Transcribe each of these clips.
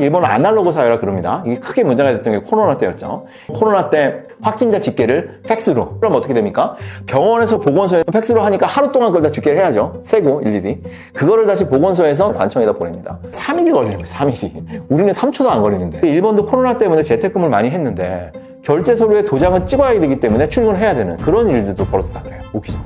일본은 아날로그 사회라 그럽니다. 이게 크게 문제가 됐던 게 코로나 때였죠. 코로나 때 확진자 집계를 팩스로. 그럼 어떻게 됩니까? 병원에서 보건소에 팩스로 하니까 하루 동안 그걸 다 집계를 해야죠. 세고 일일이. 그거를 다시 보건소에서 관청에다 보냅니다. 3일이 걸리는 거예요. 3일이. 우리는 3초도 안 걸리는데. 일본도 코로나 때문에 재택근무를 많이 했는데 결제 서류에 도장을 찍어야 되기 때문에 출근해야 되는 그런 일들도 벌어졌다 그래요. 웃기죠.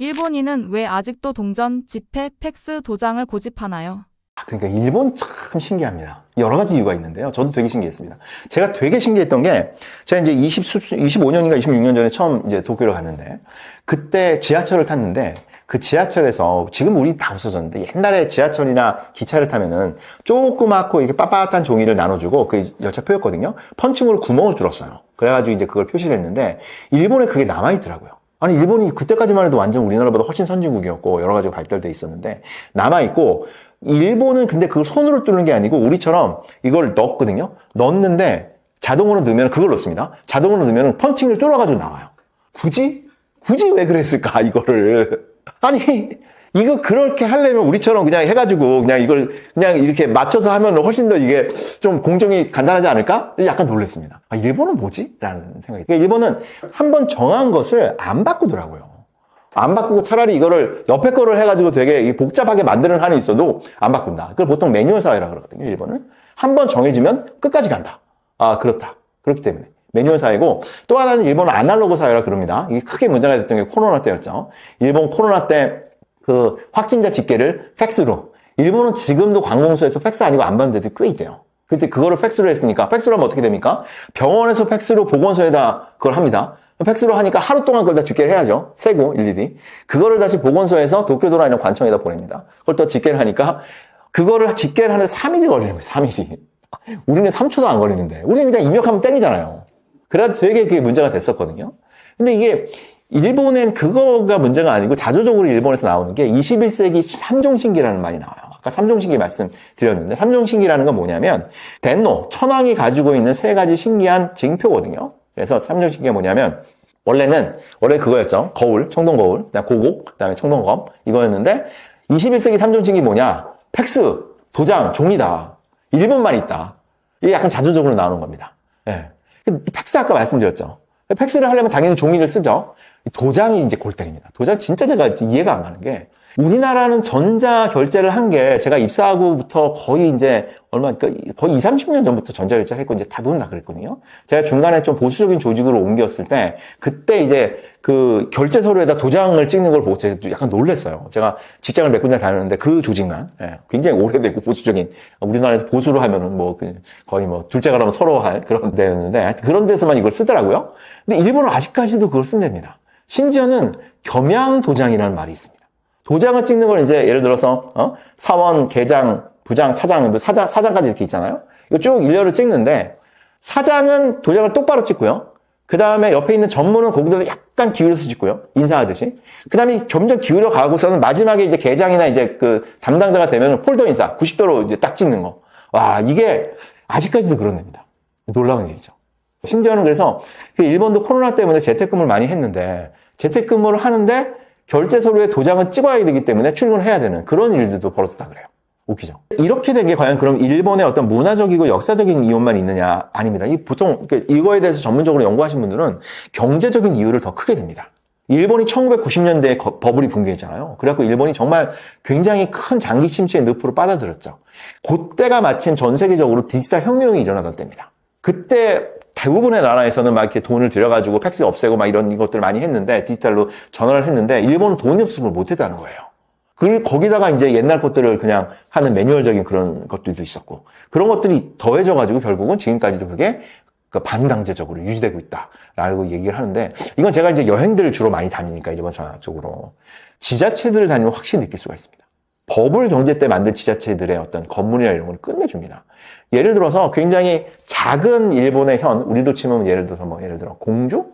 일본인은 왜 아직도 동전, 지폐, 팩스, 도장을 고집하나요? 그러니까 일본이 참 신기합니다. 여러 가지 이유가 있는데요. 저도 되게 신기했습니다. 제가 되게 신기했던 게 제가 이제 25년인가 26년 전에 처음 이제 도쿄를 갔는데 그때 지하철을 탔는데 그 지하철에서 지금 우리 다 없어졌는데 옛날에 지하철이나 기차를 타면은 조그맣고 이렇게 빳빳한 종이를 나눠주고 그 열차표였거든요. 펀칭으로 구멍을 뚫었어요. 그래가지고 이제 그걸 표시를 했는데 일본에 그게 남아있더라고요. 아니 일본이 그때까지만 해도 완전 우리나라보다 훨씬 선진국이었고 여러 가지가 발달돼 있었는데 남아있고 일본은 근데 그걸 손으로 뚫는 게 아니고 우리처럼 이걸 넣었거든요. 넣었는데 자동으로 넣으면 그걸 넣습니다. 자동으로 넣으면 펀칭을 뚫어가지고 나와요. 굳이 왜 그랬을까 이거를. 아니 이거 그렇게 하려면 우리처럼 그냥 해가지고 그냥 이걸 그냥 이렇게 맞춰서 하면 훨씬 더 이게 좀 공정이 간단하지 않을까? 약간 놀랐습니다. 아, 일본은 뭐지? 라는 생각이. 그러니까 일본은 한번 정한 것을 안 바꾸더라고요. 안 바꾸고 차라리 이거를 옆에 거를 해가지고 되게 복잡하게 만드는 한이 있어도 안 바꾼다. 그걸 보통 매뉴얼 사회라 그러거든요, 일본은. 한번 정해지면 끝까지 간다. 아, 그렇다. 그렇기 때문에. 매뉴얼 사회고 또 하나는 일본은 아날로그 사회라 그럽니다. 이게 크게 문제가 됐던 게 코로나 때였죠. 일본 코로나 때 그 확진자 집계를 팩스로. 일본은 지금도 관공서에서 팩스 아니고 안 받는 데도 꽤 있대요. 근데 그거를 팩스로 했으니까 팩스로 하면 어떻게 됩니까? 병원에서 팩스로 보건소에다 그걸 합니다. 팩스로 하니까 하루 동안 그걸 다 집계를 해야죠. 세고 일일이. 그거를 다시 보건소에서 도쿄도나 이런 관청에다 보냅니다. 그걸 또 집계를 하니까 그거를 집계를 하는데 3일이 걸리는 거예요. 3일이. 우리는 3초도 안 걸리는데. 우리는 그냥 입력하면 땡이잖아요. 그래도 되게 그게 문제가 됐었거든요. 근데 이게 일본엔 그거가 문제가 아니고 자조적으로 일본에서 나오는 게 21세기 3종 신기라는 말이 나와요. 아까 3종 신기 말씀드렸는데 3종 신기라는 건 뭐냐면 덴노, 천황이 가지고 있는 세 가지 신기한 징표거든요. 그래서 3종 신기가 뭐냐면 원래 그거였죠. 거울, 청동 거울, 그다음에 고곡, 그다음에 청동검 이거였는데 21세기 3종 신기 뭐냐? 팩스, 도장, 종이다. 일본만 있다. 이게 약간 자조적으로 나오는 겁니다. 예. 팩스 아까 말씀드렸죠. 팩스를 하려면 당연히 종이를 쓰죠. 도장이 이제 골 때립니다. 도장 진짜 제가 이해가 안 가는 게 우리나라는 전자 결제를 한 게 제가 입사하고부터 거의 이제 거의 20, 30년 전부터 전자 결제를 했고 이제 대부분 다 그랬거든요. 제가 중간에 좀 보수적인 조직으로 옮겼을 때 그때 이제 그 결제 서류에다 도장을 찍는 걸 보고 제가 약간 놀랐어요. 제가 직장을 몇 군데 다녔는데 그 조직만 굉장히 오래되고 보수적인 우리나라에서 보수로 하면은 거의 둘째가 라면 서로 할 그런 데였는데 그런 데서만 이걸 쓰더라고요. 근데 일본은 아직까지도 그걸 쓴답니다. 심지어는 겸양 도장이라는 말이 있습니다. 도장을 찍는 걸 이제 예를 들어서 사원, 계장, 부장, 차장, 사장까지 이렇게 있잖아요. 이거 쭉 일렬을 찍는데 사장은 도장을 똑바로 찍고요. 그 다음에 옆에 있는 전무는 거기다 약간 기울여서 찍고요. 인사하듯이. 그 다음에 점점 기울여 가고서는 마지막에 이제 계장이나 이제 그 담당자가 되면 폴더 인사 90도로 이제 딱 찍는 거. 와, 이게 아직까지도 그런 데입니다. 놀라운 일이죠. 심지어는 그래서 일본도 코로나 때문에 재택근무를 많이 했는데 재택근무를 하는데 결제 서류에 도장을 찍어야 되기 때문에 출근해야 되는 그런 일들도 벌어졌다 그래요. 웃기죠. 이렇게 된 게 과연 그럼 일본의 어떤 문화적이고 역사적인 이유만 있느냐? 아닙니다. 보통 이거에 대해서 전문적으로 연구하신 분들은 경제적인 이유를 더 크게 듭니다. 일본이 1990년대에 버블이 붕괴했잖아요. 그래갖고 일본이 정말 굉장히 큰 장기 침체의 늪으로 빠져들었죠. 그때가 마침 전 세계적으로 디지털 혁명이 일어나던 때입니다. 그때 대부분의 나라에서는 막 이렇게 돈을 들여가지고 팩스 없애고 막 이런 것들을 많이 했는데 디지털로 전환을 했는데 일본은 돈이 없으면 못했다는 거예요. 그리고 거기다가 이제 옛날 것들을 그냥 하는 매뉴얼적인 그런 것들도 있었고 그런 것들이 더해져가지고 결국은 지금까지도 그게 반강제적으로 유지되고 있다라고 얘기를 하는데 이건 제가 이제 여행들을 주로 많이 다니니까 일본 쪽으로 지자체들을 다니면 확실히 느낄 수가 있습니다. 버블 경제 때 만든 지자체들의 어떤 건물이나 이런 걸 끝내줍니다. 예를 들어서 굉장히 작은 일본의 우리도 치면 예를 들어서 예를 들어 공주?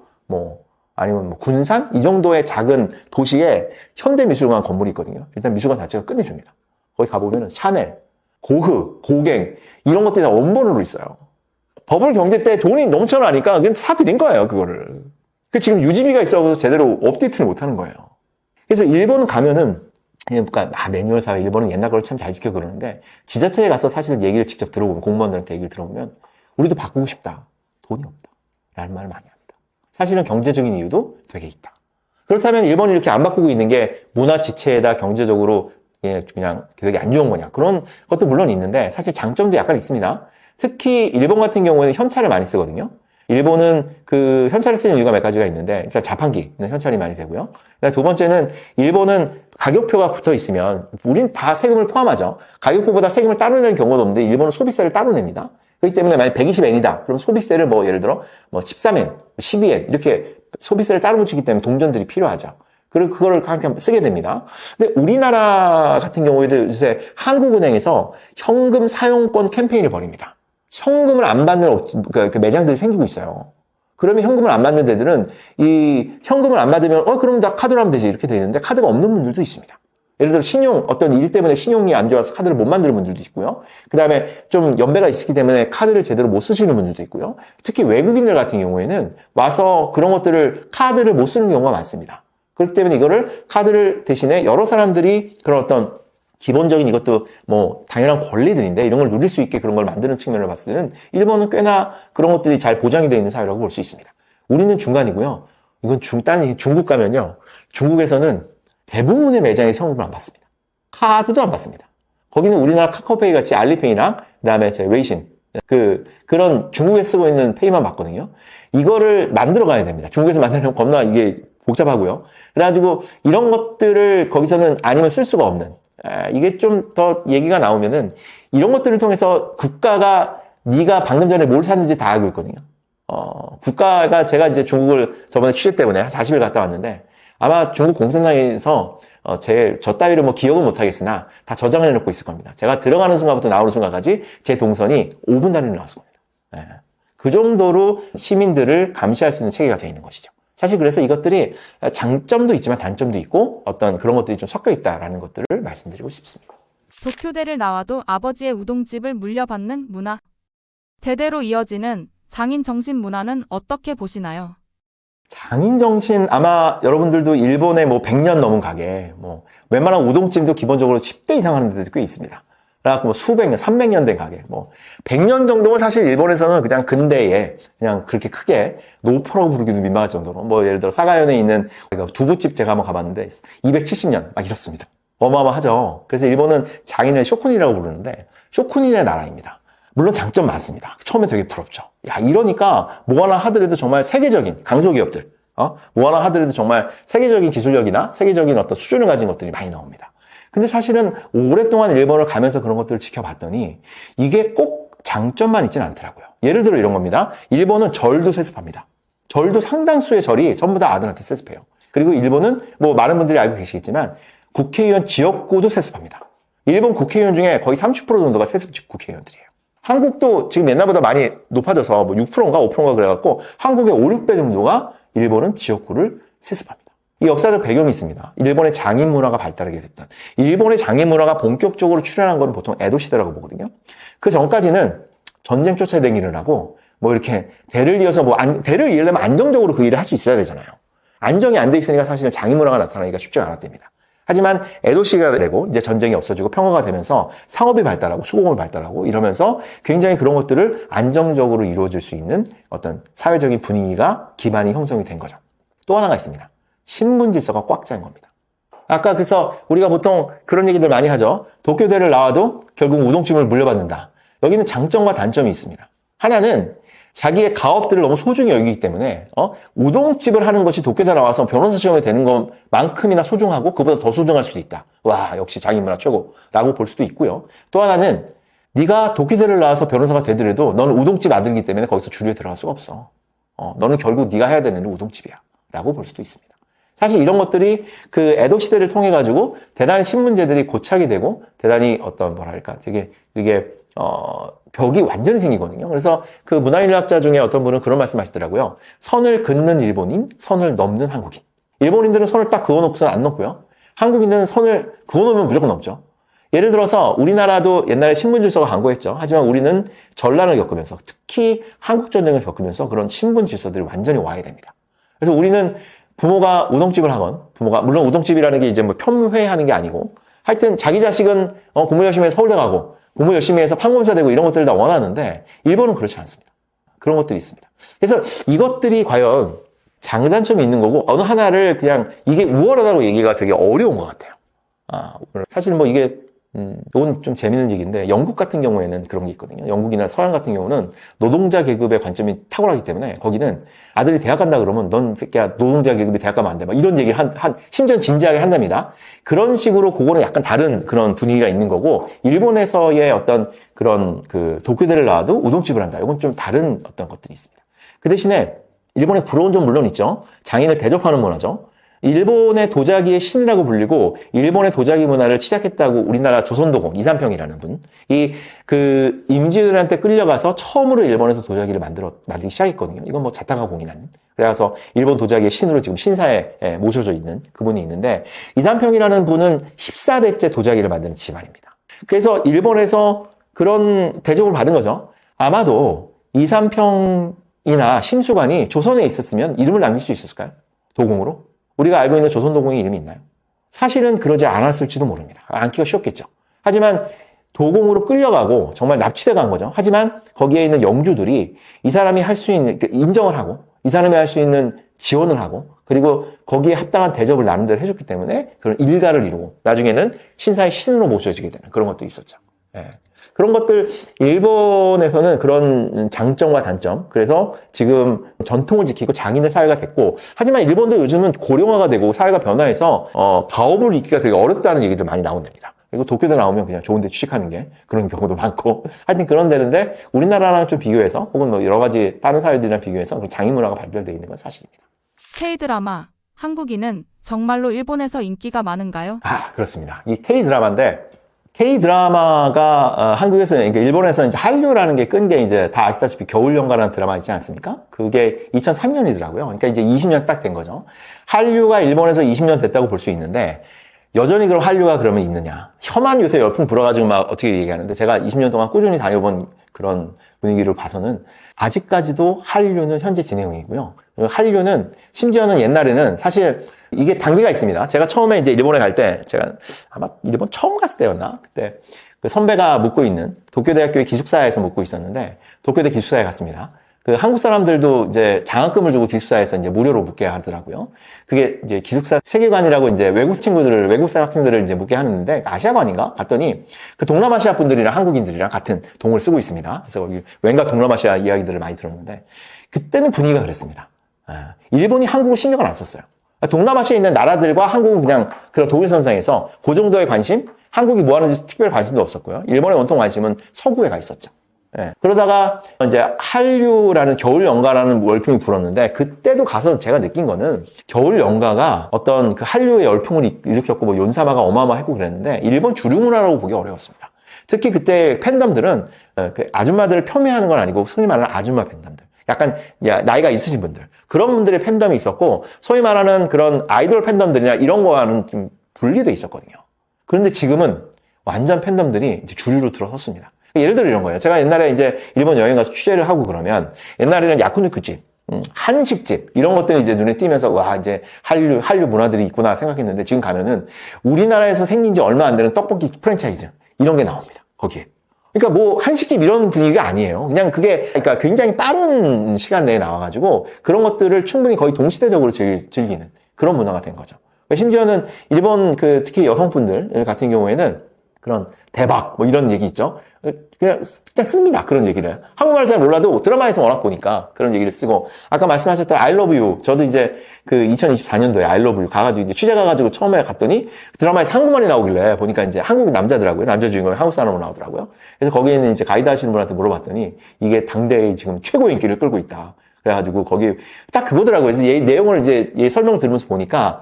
아니면 군산? 이 정도의 작은 도시에 현대미술관 건물이 있거든요. 일단 미술관 자체가 끝내줍니다. 거기 가보면 샤넬, 고흐, 고갱, 이런 것들이 다 원본으로 있어요. 버블 경제 때 돈이 넘쳐나니까 그냥 사들인 거예요, 그거를. 지금 유지비가 있어서 제대로 업데이트를 못 하는 거예요. 그래서 일본은 가면은 그러니까 매뉴얼 사회, 일본은 옛날 걸 참 잘 지켜 그러는데 지자체에 가서 사실 얘기를 직접 들어보면, 공무원들한테 얘기를 들어보면 우리도 바꾸고 싶다, 돈이 없다 라는 말을 많이 합니다. 사실은 경제적인 이유도 되게 있다. 그렇다면 일본이 이렇게 안 바꾸고 있는 게 문화 지체에다 경제적으로 그냥 되게 안 좋은 거냐, 그런 것도 물론 있는데 사실 장점도 약간 있습니다. 특히 일본 같은 경우에는 현찰을 많이 쓰거든요. 일본은 그 현찰을 쓰는 이유가 몇 가지가 있는데, 일단 자판기는 현찰이 많이 되고요. 두 번째는 일본은 가격표가 붙어 있으면, 우린 다 세금을 포함하죠. 가격표보다 세금을 따로 내는 경우도 없는데 일본은 소비세를 따로 냅니다. 그렇기 때문에 만약 120엔이다. 그럼 소비세를 뭐 예를 들어 13엔, 12엔 이렇게 소비세를 따로 붙이기 때문에 동전들이 필요하죠. 그리고 그거를 그렇게 쓰게 됩니다. 근데 우리나라 같은 경우에도 요새 한국은행에서 현금 사용권 캠페인을 벌입니다. 현금을 안 받는 그 매장들이 생기고 있어요. 그러면 현금을 안 받는 데들은 이 현금을 안 받으면 그럼 나 카드로 하면 되지 이렇게 되는데, 카드가 없는 분들도 있습니다. 예를 들어 신용, 어떤 일 때문에 신용이 안 좋아서 카드를 못 만드는 분들도 있고요. 그 다음에 좀 연배가 있기 때문에 카드를 제대로 못 쓰시는 분들도 있고요. 특히 외국인들 같은 경우에는 와서 그런 것들을, 카드를 못 쓰는 경우가 많습니다. 그렇기 때문에 이거를 카드를 대신에 여러 사람들이 그런 어떤 기본적인, 이것도 뭐 당연한 권리들인데 이런 걸 누릴 수 있게 그런 걸 만드는 측면을 봤을 때는 일본은 꽤나 그런 것들이 잘 보장이 되어 있는 사회라고 볼 수 있습니다. 우리는 중간이고요. 이건 중국 가면요, 중국에서는 대부분의 매장에 현금을 안 받습니다. 카드도 안 받습니다. 거기는 우리나라 카카오페이 같이 알리페이랑 그다음에 제 웨이신, 그런 중국에 쓰고 있는 페이만 받거든요. 이거를 만들어 가야 됩니다. 중국에서 만들려면 겁나 이게 복잡하고요. 그래가지고 이런 것들을 거기서는 아니면 쓸 수가 없는, 이게 좀 더 얘기가 나오면은 이런 것들을 통해서 국가가 네가 방금 전에 뭘 샀는지 다 알고 있거든요. 국가가, 제가 이제 중국을 저번에 취재 때문에 한 40일 갔다 왔는데 아마 중국 공산당에서 저 따위를 뭐 기억은 못하겠으나 다 저장을 해놓고 있을 겁니다. 제가 들어가는 순간부터 나오는 순간까지 제 동선이 5분 단위로 나왔을 겁니다. 그 정도로 시민들을 감시할 수 있는 체계가 되어 있는 것이죠. 사실 그래서 이것들이 장점도 있지만 단점도 있고 어떤 그런 것들이 좀 섞여 있다라는 것들을 말씀드리고 싶습니다. 도쿄대를 나와도 아버지의 우동집을 물려받는 문화. 대대로 이어지는 장인 정신 문화는 어떻게 보시나요? 장인 정신, 아마 여러분들도 일본의 뭐 100년 넘은 가게, 뭐 웬만한 우동집도 기본적으로 10대 이상 하는 데도 꽤 있습니다. 그래갖고 뭐 수백 년, 300년 된 가게, 뭐 100년 정도면 사실 일본에서는 그냥 근대에 그냥 그렇게 크게 노포라고 부르기도 민망할 정도로, 뭐 예를 들어 사가현에 있는 두부집 제가 한번 가봤는데 270년 막 이렇습니다. 어마어마하죠. 그래서 일본은 장인을 쇼군이라고 부르는데 쇼군인의 나라입니다. 물론 장점 많습니다. 처음에 되게 부럽죠. 야, 이러니까 뭐 하나 하더라도 정말 세계적인 강소기업들, 뭐 하나 하더라도 정말 세계적인 기술력이나 세계적인 어떤 수준을 가진 것들이 많이 나옵니다. 근데 사실은 오랫동안 일본을 가면서 그런 것들을 지켜봤더니 이게 꼭 장점만 있지는 않더라고요. 예를 들어 이런 겁니다. 일본은 절도 세습합니다. 절도 상당수의 절이 전부 다 아들한테 세습해요. 그리고 일본은 뭐 많은 분들이 알고 계시겠지만 국회의원 지역구도 세습합니다. 일본 국회의원 중에 거의 30% 정도가 세습직 국회의원들이에요. 한국도 지금 옛날보다 많이 높아져서 뭐 6%인가 5%인가 그래갖고 한국의 5, 6배 정도가 일본은 지역구를 세습합니다. 이 역사적 배경이 있습니다. 일본의 장인 문화가 발달하게 됐던, 일본의 장인 문화가 본격적으로 출현한 건 보통 에도 시대라고 보거든요. 그 전까지는 전쟁 쫓아다니를 하고 뭐 이렇게 대를 이어서 대를 이으려면 안정적으로 그 일을 할 수 있어야 되잖아요. 안정이 안 돼 있으니까 사실은 장인 문화가 나타나기가 쉽지가 않았답니다. 하지만 에도 시기가 되고 이제 전쟁이 없어지고 평화가 되면서 상업이 발달하고 수공업이 발달하고 이러면서 굉장히 그런 것들을 안정적으로 이루어질 수 있는 어떤 사회적인 분위기가, 기반이 형성이 된 거죠. 또 하나가 있습니다. 신분 질서가 꽉 차인 겁니다. 아까 그래서 우리가 보통 그런 얘기들 많이 하죠. 도쿄대를 나와도 결국 우동집을 물려받는다. 여기는 장점과 단점이 있습니다. 하나는 자기의 가업들을 너무 소중히 여기기 때문에 우동집을 하는 것이 도쿄대 나와서 변호사 시험에 되는 것만큼이나 소중하고 그보다 더 소중할 수도 있다. 와, 역시 장인문화 최고라고 볼 수도 있고요. 또 하나는 네가 도쿄대를 나와서 변호사가 되더라도 너는 우동집 아들이기 때문에 거기서 주류에 들어갈 수가 없어. 너는 결국 네가 해야 되는 일은 우동집이야 라고 볼 수도 있습니다. 사실 이런 것들이 그 에도 시대를 통해 가지고 대단히 신문제들이 고착이 되고 대단히 어떤 뭐랄까 되게 이게 벽이 완전히 생기거든요. 그래서 그 문화인류학자 중에 어떤 분은 그런 말씀 하시더라고요. 선을 긋는 일본인, 선을 넘는 한국인. 일본인들은 선을 딱 그어놓고서는 안 넘고요. 한국인들은 선을 그어놓으면 무조건 넘죠. 예를 들어서 우리나라도 옛날에 신분 질서가 강고했죠. 하지만 우리는 전란을 겪으면서, 특히 한국전쟁을 겪으면서 그런 신분 질서들이 완전히 와야 됩니다. 그래서 우리는 부모가 우동집을 하건, 부모가, 물론 우동집이라는 게 이제 뭐 편회하는 게 아니고, 하여튼 자기 자식은 공부 열심히 해서 서울대 가고, 공부 열심히 해서 판검사 되고 이런 것들을 다 원하는데, 일본은 그렇지 않습니다. 그런 것들이 있습니다. 그래서 이것들이 과연 장단점이 있는 거고, 어느 하나를 그냥 이게 우월하다고 얘기가 되게 어려운 것 같아요. 사실 뭐 이게, 이건 좀 재밌는 얘기인데, 영국 같은 경우에는 그런 게 있거든요. 영국이나 서양 같은 경우는 노동자 계급의 관점이 탁월하기 때문에, 거기는 아들이 대학 간다 그러면, 넌 새끼야, 노동자 계급이 대학 가면 안 돼. 막 이런 얘기를 심지어 진지하게 한답니다. 그런 식으로 그거는 약간 다른 그런 분위기가 있는 거고, 일본에서의 어떤 그런 그 도쿄대를 나와도 우동집을 한다. 이건 좀 다른 어떤 것들이 있습니다. 그 대신에, 일본의 부러운 점 물론 있죠. 장인을 대접하는 문화죠. 일본의 도자기의 신이라고 불리고 일본의 도자기 문화를 시작했다고 우리나라 조선도공 이삼평이라는 분이 그 임진왜란때 끌려가서 처음으로 일본에서 도자기를 만들기 시작했거든요. 이건 뭐 자타가 공인한. 그래서 일본 도자기의 신으로 지금 신사에 모셔져 있는 그분이 있는데 이삼평이라는 분은 14대째 도자기를 만드는 집안입니다. 그래서 일본에서 그런 대접을 받은 거죠. 아마도 이삼평이나 심수관이 조선에 있었으면 이름을 남길 수 있었을까요? 도공으로? 우리가 알고 있는 조선도공의 이름이 있나요? 사실은 그러지 않았을지도 모릅니다. 않기가 쉬웠겠죠. 하지만 도공으로 끌려가고 정말 납치돼 간 거죠. 하지만 거기에 있는 영주들이 이 사람이 할 수 있는, 인정을 하고 이 사람이 할 수 있는 지원을 하고 그리고 거기에 합당한 대접을 나름대로 해줬기 때문에 그런 일가를 이루고 나중에는 신사의 신으로 모셔지게 되는 그런 것도 있었죠. 예. 그런 것들 일본에서는 그런 장점과 단점 그래서 지금 전통을 지키고 장인의 사회가 됐고 하지만 일본도 요즘은 고령화가 되고 사회가 변화해서 가업을 잇기가 되게 어렵다는 얘기들 많이 나온답니다. 그리고 도쿄대 나오면 그냥 좋은 데 취직하는 게 그런 경우도 많고 하여튼 그런 데는데 우리나라랑 좀 비교해서 혹은 뭐 여러 가지 다른 사회들이랑 비교해서 장인 문화가 발달되어 있는 건 사실입니다. K-드라마, 한국인은 정말로 일본에서 인기가 많은가요? 그렇습니다. 이 K-드라마인데 K-드라마가 한국에서, 그러니까 일본에서 이제 한류라는 게 끈 게 이제 다 아시다시피 겨울연가라는 드라마 있지 않습니까? 그게 2003년이더라고요. 그러니까 이제 20년 딱 된 거죠. 한류가 일본에서 20년 됐다고 볼 수 있는데 여전히 그럼 한류가 그러면 있느냐? 혐한 요새 열풍 불어가지고 막 어떻게 얘기하는데 제가 20년 동안 꾸준히 다녀본 그런 분위기를 봐서는 아직까지도 한류는 현재 진행형이고요. 한류는 심지어는 옛날에는 사실 이게 단계가 있습니다. 제가 처음에 이제 일본에 갈 때 제가 아마 일본 처음 갔을 때였나? 그때 그 선배가 묵고 있는 도쿄대학교의 기숙사에서 묵고 있었는데 도쿄대 기숙사에 갔습니다. 그 한국 사람들도 이제 장학금을 주고 기숙사에서 이제 무료로 묵게 하더라고요. 그게 이제 기숙사 세계관이라고 이제 외국 학생들을 이제 묵게 하는데 아시아관인가? 갔더니 그 동남아시아 분들이랑 한국인들이랑 같은 동을 쓰고 있습니다. 그래서 거기 왠가 동남아시아 이야기들을 많이 들었는데 그때는 분위기가 그랬습니다. 일본이 한국을 신경을 안 썼어요. 동남아시아에 있는 나라들과 한국은 그냥 그런 동일선상에서 그 정도의 관심, 한국이 뭐 하는지 특별 관심도 없었고요. 일본의 온통 관심은 서구에 가 있었죠. 그러다가 이제 한류라는 겨울 연가라는 열풍이 불었는데 그때도 가서 제가 느낀 거는 겨울 연가가 어떤 그 한류의 열풍을 일으켰고 뭐 연사마가 어마어마했고 그랬는데 일본 주류 문화라고 보기 어려웠습니다. 특히 그때 팬덤들은 그 아줌마들을 폄훼하는 건 아니고 흔히 말하는 아줌마 팬덤들. 약간 나이가 있으신 분들 그런 분들의 팬덤이 있었고 소위 말하는 그런 아이돌 팬덤들이나 이런 거와는 좀 분리돼 있었거든요. 그런데 지금은 완전 팬덤들이 이제 주류로 들어섰습니다. 예를 들어 이런 거예요. 제가 옛날에 이제 일본 여행 가서 취재를 하고 그러면 옛날에는 야쿠니쿠집, 한식집 이런 것들이 이제 눈에 띄면서 와 이제 한류 문화들이 있구나 생각했는데 지금 가면은 우리나라에서 생긴 지 얼마 안 되는 떡볶이 프랜차이즈 이런 게 나옵니다. 거기에. 그러니까 뭐 한식집 이런 분위기가 아니에요. 그냥 그게 그러니까 굉장히 빠른 시간 내에 나와가지고 그런 것들을 충분히 거의 동시대적으로 즐기는 그런 문화가 된 거죠. 그러니까 심지어는 일본 그 특히 여성분들 같은 경우에는 그런 대박 뭐 이런 얘기 있죠. 그냥 씁니다. 그런 얘기를. 한국말 잘 몰라도 드라마에서 워낙 보니까 그런 얘기를 쓰고 아까 말씀하셨던 I love you. 저도 이제 그 2024년도에 I love you 가가지고 이제 취재 가가지고 처음에 갔더니 드라마에서 한국말이 나오길래 보니까 이제 한국 남자더라고요. 남자 주인공이 한국 사람으로 나오더라고요. 그래서 거기에 있는 이제 가이드 하시는 분한테 물어봤더니 이게 당대의 지금 최고 인기를 끌고 있다. 그래가지고 거기 딱 그거더라고요. 그래서 얘 내용을 이제 얘 설명을 들으면서 보니까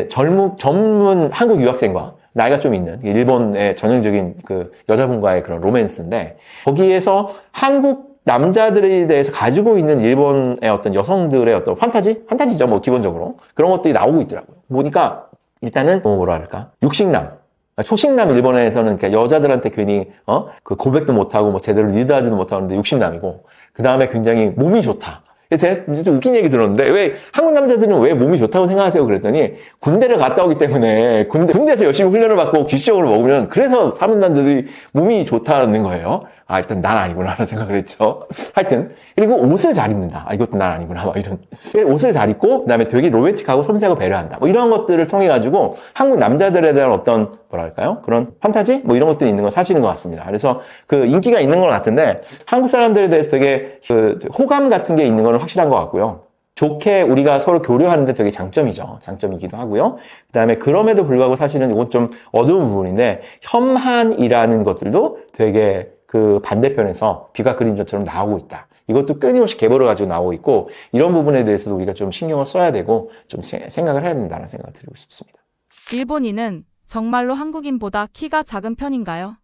전문 한국 유학생과 나이가 좀 있는 일본의 전형적인 그 여자분과의 그런 로맨스인데 거기에서 한국 남자들에 대해서 가지고 있는 일본의 어떤 여성들의 어떤 판타지죠 뭐 기본적으로 그런 것들이 나오고 있더라고요. 보니까 일단은 뭐라 할까 육식남 초식남 일본에서는 그러니까 여자들한테 괜히 그 고백도 못하고 뭐 제대로 리드하지도 못하는데 육식남이고 그 다음에 굉장히 몸이 좋다 제가 진짜 좀 웃긴 얘기 들었는데, 왜, 한국 남자들은 왜 몸이 좋다고 생각하세요? 그랬더니, 군대를 갔다 오기 때문에, 군대에서 열심히 훈련을 받고 규칙적으로 먹으면, 그래서 사는 남자들이 몸이 좋다는 거예요. 아, 일단 난 아니구나, 라는 생각을 했죠. 하여튼. 그리고 옷을 잘 입는다. 아, 이것도 난 아니구나, 막 이런. 옷을 잘 입고, 그 다음에 되게 로맨틱하고 섬세하고 배려한다. 뭐 이런 것들을 통해가지고, 한국 남자들에 대한 어떤, 뭐랄까요? 그런 판타지? 뭐 이런 것들이 있는 건 사실인 것 같습니다. 그래서 그 인기가 있는 것 같은데, 한국 사람들에 대해서 되게 그 호감 같은 게 있는 건 확실한 것 같고요. 좋게 우리가 서로 교류하는데 되게 장점이죠. 장점이기도 하고요. 그 다음에 그럼에도 불구하고 사실은 이건 좀 어두운 부분인데, 혐한이라는 것들도 되게 그 반대편에서 비가 그림자처럼 나오고 있다. 이것도 끊임없이 계보를 가지고 나오고 있고, 이런 부분에 대해서도 우리가 좀 신경을 써야 되고 좀 생각을 해야 된다는 생각을 드리고 싶습니다. 일본인은 정말로 한국인보다 키가 작은 편인가요?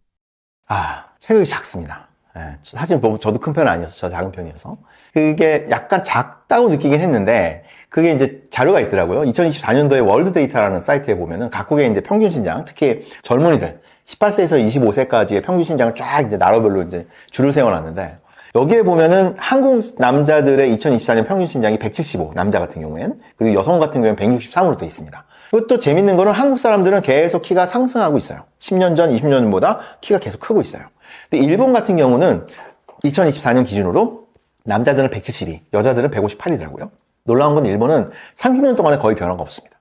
아, 체격이 작습니다. 예, 사실 보면 저도 큰 편은 아니어서 저 작은 편이어서 그게 약간 작다고 느끼긴 했는데, 그게 이제 자료가 있더라고요. 2024년도에 월드데이터라는 사이트에 보면은 각국의 이제 평균 신장, 특히 젊은이들 18세에서 25세까지의 평균 신장을 쫙 이제 나라별로 이제 줄을 세워놨는데, 여기에 보면은 한국 남자들의 2024년 평균 신장이 175, 남자 같은 경우엔, 그리고 여성 같은 경우엔 163으로 되어 있습니다. 그리고 또 재밌는 거는 한국 사람들은 계속 키가 상승하고 있어요. 10년 전, 20년 전보다 키가 계속 크고 있어요. 근데 일본 같은 경우는 2024년 기준으로 남자들은 172, 여자들은 158이더라고요. 놀라운 건 일본은 30년 동안에 거의 변화가 없습니다.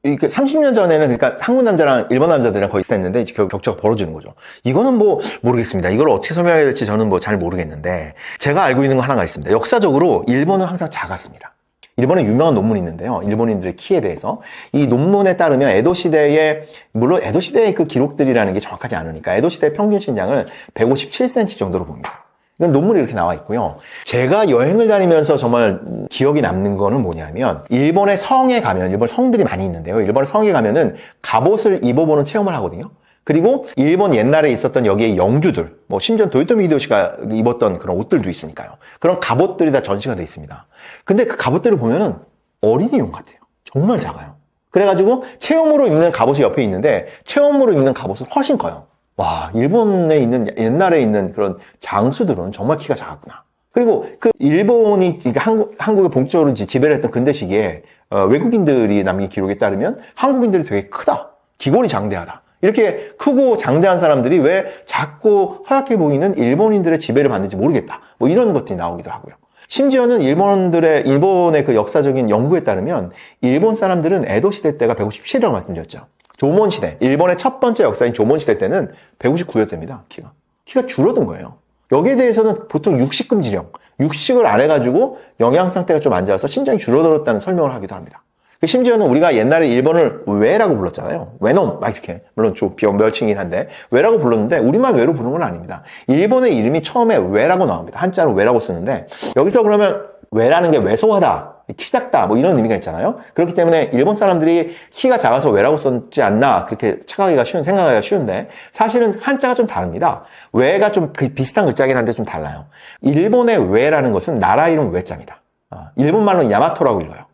30년 전에는 그러니까 한국 남자랑 일본 남자들이랑 거의 비슷했는데 이제 격차가 벌어지는 거죠. 이거는 뭐 모르겠습니다. 이걸 어떻게 설명해야 될지 저는 뭐 잘 모르겠는데, 제가 알고 있는 거 하나가 있습니다. 역사적으로 일본은 항상 작았습니다. 일본에 유명한 논문이 있는데요. 일본인들의 키에 대해서. 이 논문에 따르면 에도 시대에, 물론 에도 시대의 그 기록들이라는 게 정확하지 않으니까 에도 시대 평균 신장을 157cm 정도로 봅니다. 이건 논문이 이렇게 나와 있고요. 제가 여행을 다니면서 정말 기억이 남는 거는 뭐냐면, 일본의 성에 가면, 일본 성들이 많이 있는데요. 일본의 성에 가면은 갑옷을 입어보는 체험을 하거든요. 그리고 일본 옛날에 있었던 여기에 영주들, 뭐 심지어 도요토미 히데요시가 입었던 그런 옷들도 있으니까요. 그런 갑옷들이 다 전시가 돼 있습니다. 근데 그 갑옷들을 보면은 어린이용 같아요. 정말 작아요. 그래가지고 체험으로 입는 갑옷이 옆에 있는데, 체험으로 입는 갑옷은 훨씬 커요. 와, 일본에 있는, 옛날에 있는 그런 장수들은 정말 키가 작았구나. 그리고 그 일본이 한국에 본격적으로 지배를 했던 근대 시기에 외국인들이 남긴 기록에 따르면 한국인들이 되게 크다, 기골이 장대하다, 이렇게 크고 장대한 사람들이 왜 자꾸 허약해 보이는 일본인들의 지배를 받는지 모르겠다, 뭐 이런 것들이 나오기도 하고요. 심지어는 일본의 그 역사적인 연구에 따르면 일본 사람들은 에도 시대 때가 157이라고 말씀드렸죠. 조몬 시대, 일본의 첫 번째 역사인 조몬 시대 때는 159였답니다. 키가 줄어든 거예요. 여기에 대해서는 보통 육식금지령, 육식을 안 해가지고 영양 상태가 좀 안 좋아서 신장이 줄어들었다는 설명을 하기도 합니다. 심지어는 우리가 옛날에 일본을 왜라고 불렀잖아요. 왜놈, 막 이렇게. 물론 좀 멸칭이긴 한데, 왜라고 불렀는데, 우리만 왜로 부르는 건 아닙니다. 일본의 이름이 처음에 왜라고 나옵니다. 한자로 왜라고 쓰는데, 여기서 그러면 왜라는 게 왜소하다, 키 작다, 뭐 이런 의미가 있잖아요. 그렇기 때문에 일본 사람들이 키가 작아서 왜라고 썼지 않나, 그렇게 생각하기가 쉬운데, 사실은 한자가 좀 다릅니다. 왜가 좀 비슷한 글자긴 한데 좀 달라요. 일본의 왜라는 것은 나라 이름 왜자입니다. 일본 말로는 야마토라고 읽어요.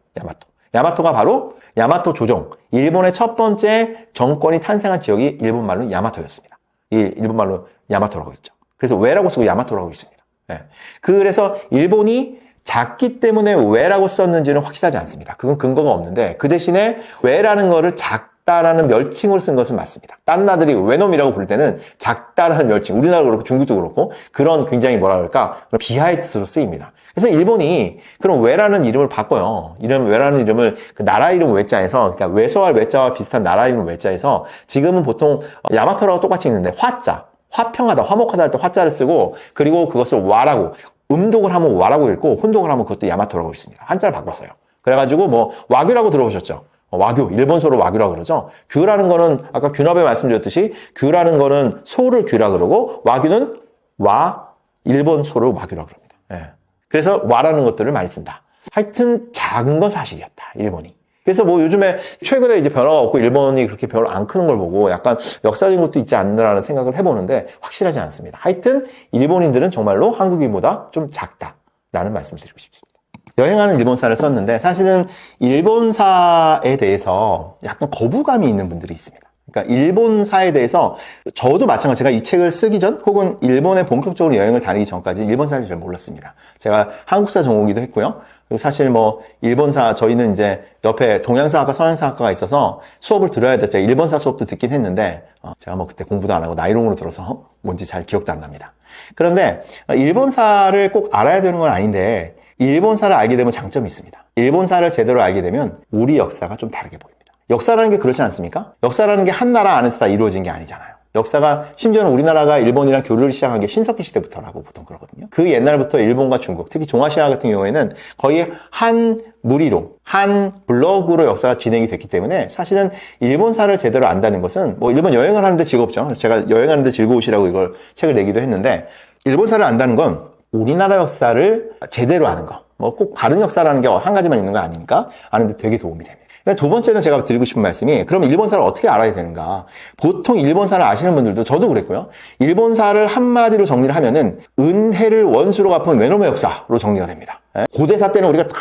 야마토가 바로 야마토 조정, 일본의 첫 번째 정권이 탄생한 지역이 일본 말로 야마토였습니다. 일본 말로 야마토라고 했죠. 그래서 왜라고 쓰고 야마토라고 있습니다. 네. 그래서 일본이 작기 때문에 왜라고 썼는지는 확실하지 않습니다. 그건 근거가 없는데, 그 대신에 왜라는 거를 작다라는 멸칭으로 쓴 것은 맞습니다. 다른 나라들이 왜놈이라고 부를 때는 작다라는 멸칭, 우리나라도 그렇고 중국도 그렇고 그런 굉장히 뭐라 그럴까, 비하의 뜻으로 쓰입니다. 그래서 일본이 그런 왜라는 이름을 바꿔요. 왜라는 이름을 그 나라 이름 왜자에서, 그러니까 왜소할 왜자와 비슷한 나라 이름 왜자에서 지금은 보통 야마토라고 똑같이 읽는데 화평하다, 화목하다 할 때 화자를 쓰고, 그리고 그것을 와라고, 음독을 하면 와라고 읽고 혼독을 하면 그것도 야마토라고 읽습니다. 한자를 바꿨어요. 그래가지고 뭐 와규라고 들어보셨죠? 와규, 일본소로 와규라고 그러죠. 규라는 거는 아까 규납에 말씀드렸듯이 규라는 거는 소를 규라 그러고, 와규는 일본소를 와규라고 그럽니다. 예. 그래서 와라는 것들을 많이 쓴다. 하여튼 작은 건 사실이었다, 일본이. 그래서 뭐 요즘에 최근에 이제 변화가 없고 일본이 그렇게 별로 안 크는 걸 보고 약간 역사적인 것도 있지 않나라는 생각을 해보는데 확실하지 않습니다. 하여튼 일본인들은 정말로 한국인보다 좀 작다라는 말씀을 드리고 싶습니다. 여행하는 일본사를 썼는데, 사실은 일본사에 대해서 약간 거부감이 있는 분들이 있습니다. 그러니까 일본사에 대해서 저도 마찬가지 제가 이 책을 쓰기 전 혹은 일본에 본격적으로 여행을 다니기 전까지 일본사를 잘 몰랐습니다. 제가 한국사 전공이기도 했고요. 그리고 사실 뭐 일본사 저희는 이제 옆에 동양사학과 서양사학과가 있어서 수업을 들어야 돼서 제가 일본사 수업도 듣긴 했는데 제가 뭐 그때 공부도 안 하고 나이롱으로 들어서 뭔지 잘 기억도 안 납니다. 그런데 일본사를 꼭 알아야 되는 건 아닌데 일본사를 알게 되면 장점이 있습니다. 일본사를 제대로 알게 되면 우리 역사가 좀 다르게 보입니다. 역사라는 게 그렇지 않습니까? 역사라는 게 한 나라 안에서 다 이루어진 게 아니잖아요. 역사가 심지어는 우리나라가 일본이랑 교류를 시작한 게 신석기 시대부터라고 보통 그러거든요. 그 옛날부터 일본과 중국, 특히 중아시아 같은 경우에는 거의 한 무리로, 한 블록으로 역사가 진행이 됐기 때문에 사실은 일본사를 제대로 안다는 것은 뭐 일본 여행을 하는데 즐겁죠. 그래서 제가 여행하는데 즐거우시라고 이걸 책을 내기도 했는데 일본사를 안다는 건 우리나라 역사를 제대로 아는 거. 뭐 꼭 바른 역사라는 게 한 가지만 있는 거 아니니까 아는데 되게 도움이 됩니다. 두 번째는 제가 드리고 싶은 말씀이 그럼 일본사를 어떻게 알아야 되는가? 보통 일본사를 아시는 분들도 저도 그랬고요. 일본사를 한마디로 정리를 하면은 은혜를 원수로 갚은 외놈의 역사로 정리가 됩니다. 고대사 때는 우리가 다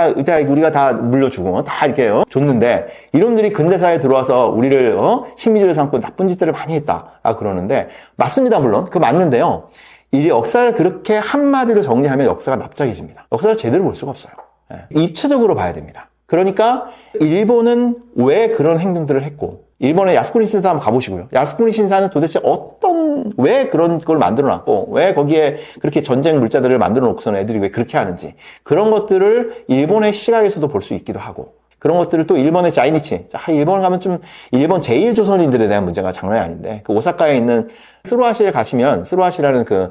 이렇게 우리가 다 물려주고 다 이렇게 줬는데 이놈들이 근대사에 들어와서 우리를 식민지를 삼고 나쁜 짓들을 많이 했다 그러는데 맞습니다. 물론 그 맞는데요. 이 역사를 그렇게 한마디로 정리하면 역사가 납작해집니다. 역사를 제대로 볼 수가 없어요. 입체적으로 봐야 됩니다. 그러니까 일본은 왜 그런 행동들을 했고 일본의 야스쿠니 신사 한번 가보시고요. 야스쿠니 신사는 도대체 왜 그런 걸 만들어 놨고 왜 거기에 그렇게 전쟁 물자들을 만들어 놓고서는 애들이 왜 그렇게 하는지 그런 것들을 일본의 시각에서도 볼 수 있기도 하고 그런 것들을 또 일본의 자이니치 일본 가면 좀 일본 제1조선인들에 대한 문제가 장난이 아닌데 그 오사카에 있는 스루아시에 가시면 스루아시라는 그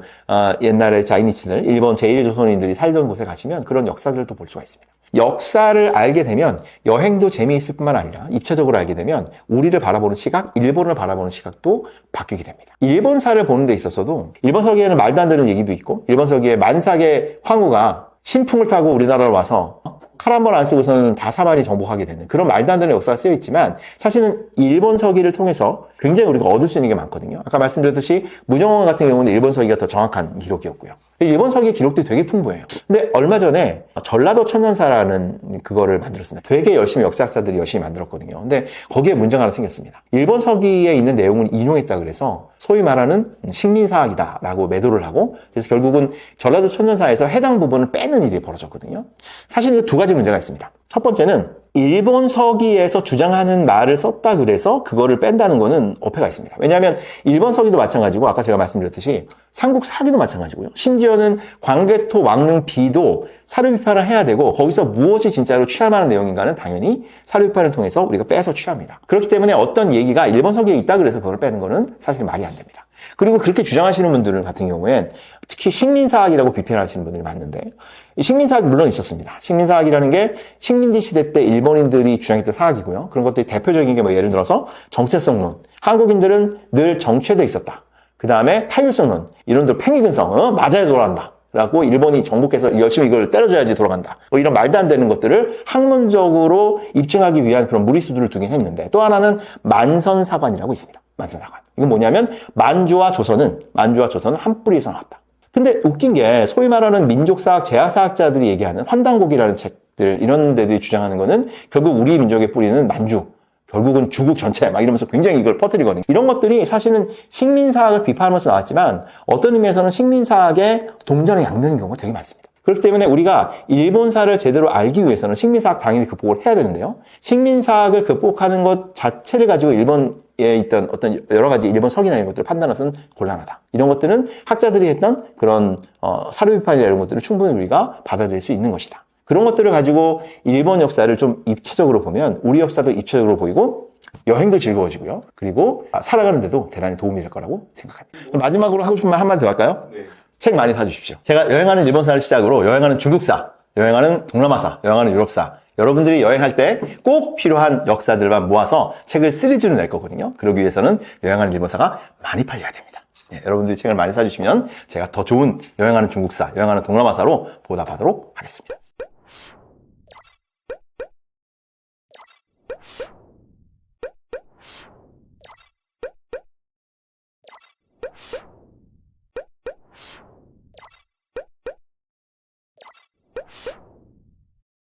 옛날의 자이니치들 일본 제1조선인들이 살던 곳에 가시면 그런 역사들을 또 볼 수가 있습니다. 역사를 알게 되면 여행도 재미있을 뿐만 아니라 입체적으로 알게 되면 우리를 바라보는 시각, 일본을 바라보는 시각도 바뀌게 됩니다. 일본사를 보는 데 있어서도 일본서기에는 말도 안 되는 얘기도 있고 일본서기에 만삭의 황후가 신풍을 타고 우리나라로 와서 칼 한 번 안 쓰고서는 다 사만이 정복하게 되는 그런 말도 안 되는 역사가 쓰여 있지만 사실은 일본 서기를 통해서 굉장히 우리가 얻을 수 있는 게 많거든요. 아까 말씀드렸듯이 문영원 같은 경우는 일본 서기가 더 정확한 기록이었고요. 일본 서기의 기록들이 되게 풍부해요. 근데 얼마 전에 전라도 천년사라는 그거를 만들었습니다. 되게 열심히 역사학자들이 열심히 만들었거든요. 근데 거기에 문제가 하나 생겼습니다. 일본 서기에 있는 내용을 인용했다 그래서 소위 말하는 식민사학이다라고 매도를 하고 그래서 결국은 전라도 천년사에서 해당 부분을 빼는 일이 벌어졌거든요. 사실 두 가지 문제가 있습니다. 첫 번째는 일본 서기에서 주장하는 말을 썼다 그래서 그거를 뺀다는 거는 어폐가 있습니다. 왜냐하면 일본 서기도 마찬가지고 아까 제가 말씀드렸듯이 삼국 사기도 마찬가지고요. 심지어는 광개토 왕릉 비도 사료 비판을 해야 되고 거기서 무엇이 진짜로 취할 만한 내용인가는 당연히 사료 비판을 통해서 우리가 빼서 취합니다. 그렇기 때문에 어떤 얘기가 일본 서기에 있다 그래서 그걸 빼는 거는 사실 말이 안 됩니다. 그리고 그렇게 주장하시는 분들 같은 경우엔 특히 식민사학이라고 비판하시는 분들이 많은데 이 식민사학이 물론 있었습니다. 식민사학이라는 게 식민지 시대 때 일본인들이 주장했던 사학이고요. 그런 것들이 대표적인 게 뭐 예를 들어서 정체성론. 한국인들은 늘 정체돼 있었다. 그 다음에 타율성론. 이런들 팽이근성. 맞아야 돌아간다. 라고 일본이 정복해서 열심히 이걸 때려줘야지 돌아간다. 뭐 이런 말도 안 되는 것들을 학문적으로 입증하기 위한 그런 무리수들을 두긴 했는데 또 하나는 만선사관이라고 있습니다. 만선사관. 이건 뭐냐면 만주와 조선은 한 뿌리에서 나왔다. 근데 웃긴 게 소위 말하는 민족사학, 제야사학자들이 얘기하는 환단곡이라는 책들 이런 데들이 주장하는 거는 결국 우리 민족의 뿌리는 만주, 결국은 중국 전체 막 이러면서 굉장히 이걸 퍼뜨리거든요. 이런 것들이 사실은 식민사학을 비판하면서 나왔지만 어떤 의미에서는 식민사학의 동전의 양면인 경우가 되게 많습니다. 그렇기 때문에 우리가 일본사를 제대로 알기 위해서는 식민사학 당연히 극복을 해야 되는데요. 식민사학을 극복하는 것 자체를 가지고 일본에 있던 어떤 여러 가지 일본 서기나 이런 것들을 판단하는 것은 곤란하다. 이런 것들은 학자들이 했던 그런 사료 비판이나 이런 것들을 충분히 우리가 받아들일 수 있는 것이다. 그런 것들을 가지고 일본 역사를 좀 입체적으로 보면 우리 역사도 입체적으로 보이고 여행도 즐거워지고요. 그리고 살아가는 데도 대단히 도움이 될 거라고 생각합니다. 마지막으로 하고 싶은 말 한마디 더 할까요? 네. 책 많이 사주십시오. 제가 여행하는 일본사를 시작으로 여행하는 중국사, 여행하는 동남아사, 여행하는 유럽사 여러분들이 여행할 때 꼭 필요한 역사들만 모아서 책을 시리즈로 낼 거거든요. 그러기 위해서는 여행하는 일본사가 많이 팔려야 됩니다. 네, 여러분들이 책을 많이 사주시면 제가 더 좋은 여행하는 중국사, 여행하는 동남아사로 보답하도록 하겠습니다.